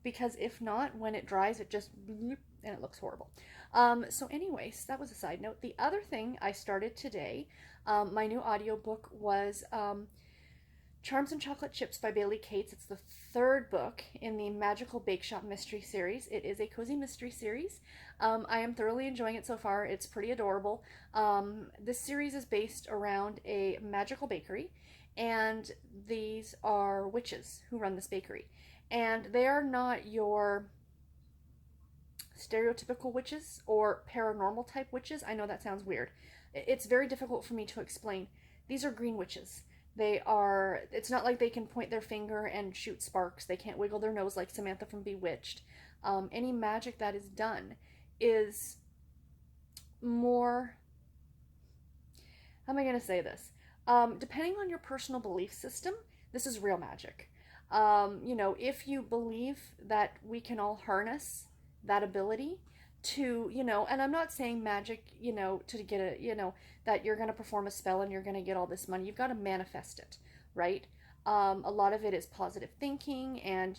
Speaker 1: because if not, when it dries, it just bloop, and it looks horrible. So anyways, that was a side note. The other thing I started today, my new audiobook was Charms and Chocolate Chips by Bailey Cates. It's the third book in the Magical Bake Shop Mystery Series. It is a cozy mystery series. I am thoroughly enjoying it so far. It's pretty adorable. This series is based around a magical bakery, and these are witches who run this bakery. And they are not your stereotypical witches or paranormal type witches. I know that sounds weird. It's very difficult for me to explain. These are green witches. It's not like they can point their finger and shoot sparks. They can't wiggle their nose like Samantha from Bewitched. Any magic that is done is more, how am I going to say this? Depending on your personal belief system, this is real magic. If you believe that we can all harness that ability to, and I'm not saying magic, to get a, that you're going to perform a spell and you're going to get all this money. You've got to manifest it, right? A lot of it is positive thinking, and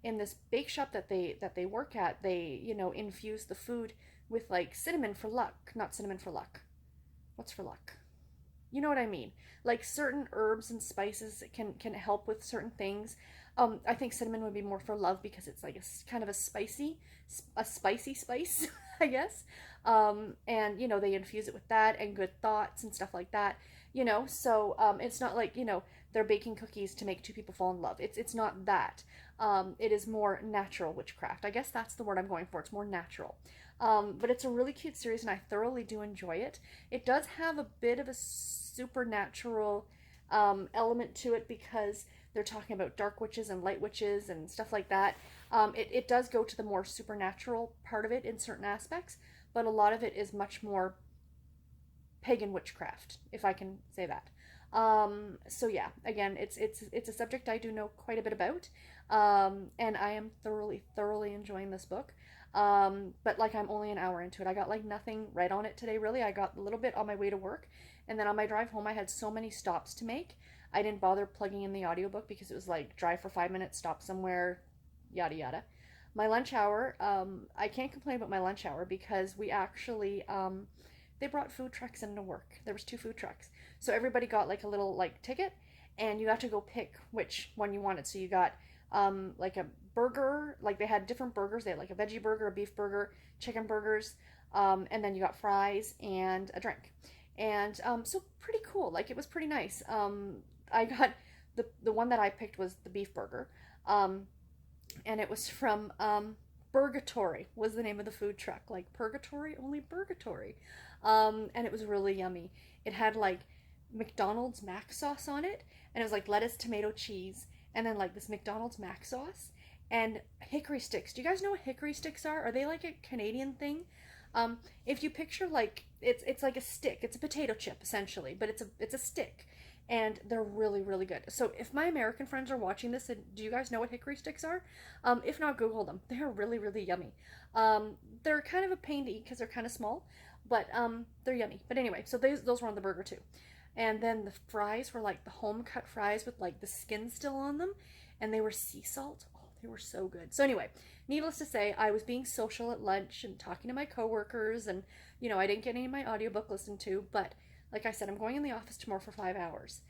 Speaker 1: in this bake shop that they work at, they infuse the food with like cinnamon for luck, not cinnamon for luck. What's for luck? You know what I mean? Like certain herbs and spices can help with certain things. I think cinnamon would be more for love because it's like a kind of a spicy spice, I guess. And they infuse it with that and good thoughts and stuff like that. So it's not like they're baking cookies to make two people fall in love. It's not that. It is more natural witchcraft. I guess that's the word I'm going for. It's more natural. But it's a really cute series, and I thoroughly do enjoy it. It does have a bit of a supernatural element to it because they're talking about dark witches and light witches and stuff like that. It does go to the more supernatural part of it in certain aspects, but a lot of it is much more pagan witchcraft, if I can say that. So yeah, again, it's a subject I do know quite a bit about, and I am thoroughly enjoying this book. But like I'm only an hour into it. I got like nothing read on it today, really. I got a little bit on my way to work, and then on my drive home I had so many stops to make. I didn't bother plugging in the audiobook because it was like drive for 5 minutes, stop somewhere, yada yada. My lunch hour, I can't complain about my lunch hour because we actually they brought food trucks into work. There was 2 food trucks. So everybody got like a little like ticket, and you got to go pick which one you wanted. So you got like a burger, like they had different burgers. They had like a veggie burger, a beef burger, chicken burgers, and then you got fries and a drink. And so pretty cool. Like it was pretty nice. I got the one that I picked was the beef burger. And it was from Burgatory was the name of the food truck. Like purgatory, only Burgatory. And it was really yummy. It had like McDonald's mac sauce on it, and it was like lettuce, tomato, cheese, and then like this McDonald's mac sauce and hickory sticks. Do you guys know what hickory sticks are? Are they like a Canadian thing? If you picture like it's like a stick, it's a potato chip essentially, but it's a stick, and they're really good. So if my American friends are watching this, do you guys know what hickory sticks are? If not, Google them. They're really yummy. They're kind of a pain to eat because they're kind of small, but they're yummy. But anyway, so those were on the burger too. And then the fries were like the home cut fries with like the skin still on them, and they were sea salt. Oh, they were so good. So anyway, needless to say, I was being social at lunch and talking to my coworkers, and I didn't get any of my audiobook listened to, but like I said, I'm going in the office tomorrow for 5 hours.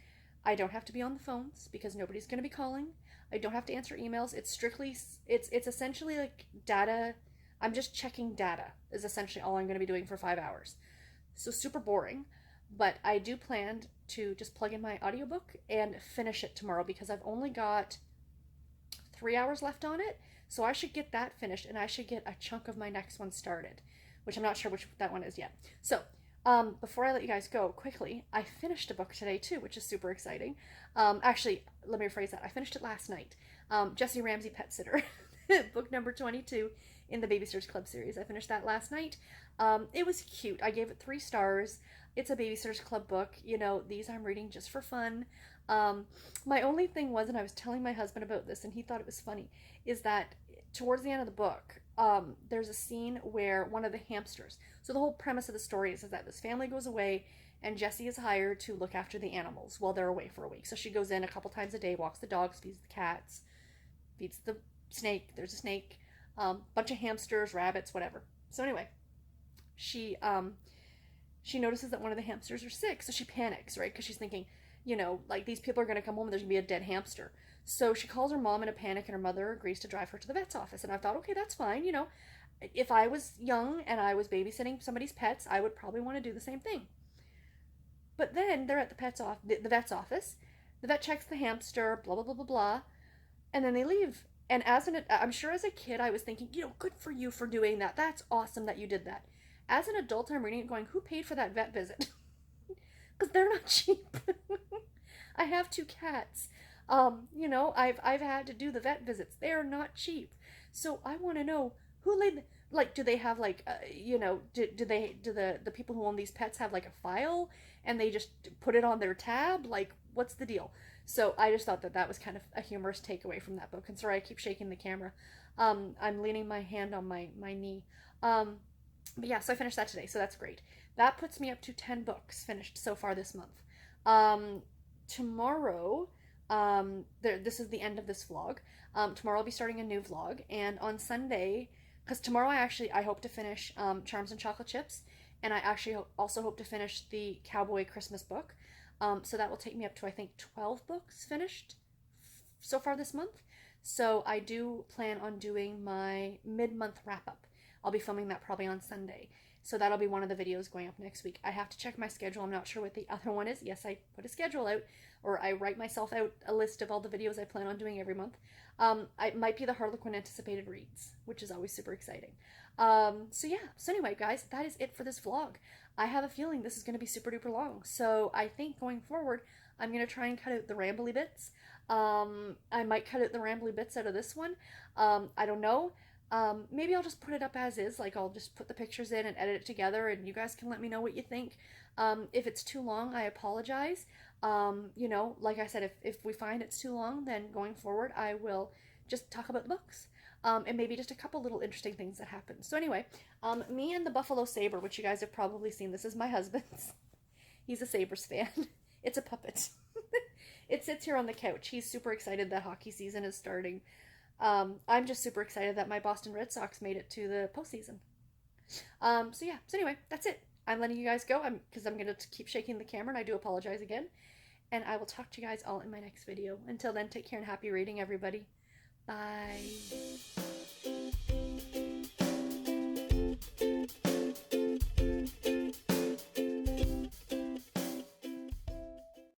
Speaker 1: I don't have to be on the phones because nobody's going to be calling. I don't have to answer emails. It's strictly, it's essentially like data. I'm just checking data is essentially all I'm going to be doing for 5 hours. So super boring. But I do plan to just plug in my audiobook and finish it tomorrow because I've only got 3 hours left on it. So I should get that finished, and I should get a chunk of my next one started, which I'm not sure which that one is yet. So before I let you guys go quickly, I finished a book today too, which is super exciting. Actually, let me rephrase that. I finished it last night. Jessie Ramsey Pet Sitter, book number 22 in the Babysitters Club series. I finished that last night. It was cute. I gave it 3 stars. It's a Babysitters Club book. These I'm reading just for fun. My only thing was, and I was telling my husband about this, and he thought it was funny, is that towards the end of the book, there's a scene where one of the hamsters, so the whole premise of the story is that this family goes away, and Jessie is hired to look after the animals while they're away for a week. So she goes in a couple times a day, walks the dogs, feeds the cats, feeds the snake. There's a snake, bunch of hamsters, rabbits, whatever. So anyway, she notices that one of the hamsters are sick, so she panics, right? Because she's thinking, like these people are going to come home and there's going to be a dead hamster. So she calls her mom in a panic, and her mother agrees to drive her to the vet's office. And I thought, okay, that's fine. If I was young and I was babysitting somebody's pets, I would probably want to do the same thing. But then they're at the vet's office. The vet checks the hamster, blah, blah, blah, blah, blah. And then they leave. And I'm sure as a kid, I was thinking, good for you for doing that. That's awesome that you did that. As an adult, I'm reading it going, who paid for that vet visit? Because they're not cheap. I have 2 cats. I've had to do the vet visits. They are not cheap. So I want to know who laid, like, do they have like, do the people who own these pets have like a file and they just put it on their tab? Like, what's the deal? So I just thought that was kind of a humorous takeaway from that book. And sorry, I keep shaking the camera. I'm leaning my hand on my knee. But yeah, so I finished that today, so that's great. That puts me up to 10 books finished so far this month. Tomorrow, This is the end of this vlog. Tomorrow I'll be starting a new vlog, and on Sunday, because tomorrow I hope to finish Charms and Chocolate Chips, and I actually also hope to finish the Cowboy Christmas book. So that will take me up to, I think, 12 books finished so far this month. So I do plan on doing my mid-month wrap-up. I'll be filming that probably on Sunday. So that'll be one of the videos going up next week. I have to check my schedule. I'm not sure what the other one is. Yes, I put a schedule out, or I write myself out a list of all the videos I plan on doing every month. It might be the Harlequin anticipated reads, which is always super exciting. So yeah, so anyway, guys, that is it for this vlog. I have a feeling this is going to be super duper long. So I think going forward, I'm going to try and cut out the rambly bits. I might cut out the rambly bits out of this one. I don't know. Maybe I'll just put it up as is, like I'll just put the pictures in and edit it together, and you guys can let me know what you think. If it's too long, I apologize. You know, like I said, if we find it's too long, then going forward, I will just talk about the books. And maybe just a couple little interesting things that happen. So anyway, me and the Buffalo Saber, which you guys have probably seen, this is my husband's. He's a Sabres fan. It's a puppet. It sits here on the couch. He's super excited that hockey season is starting. I'm just super excited that my Boston Red Sox made it to the postseason. So yeah, so anyway, that's it. I'm letting you guys go because I'm going to keep shaking the camera, and I do apologize again. And I will talk to you guys all in my next video. Until then, take care and happy reading, everybody. Bye.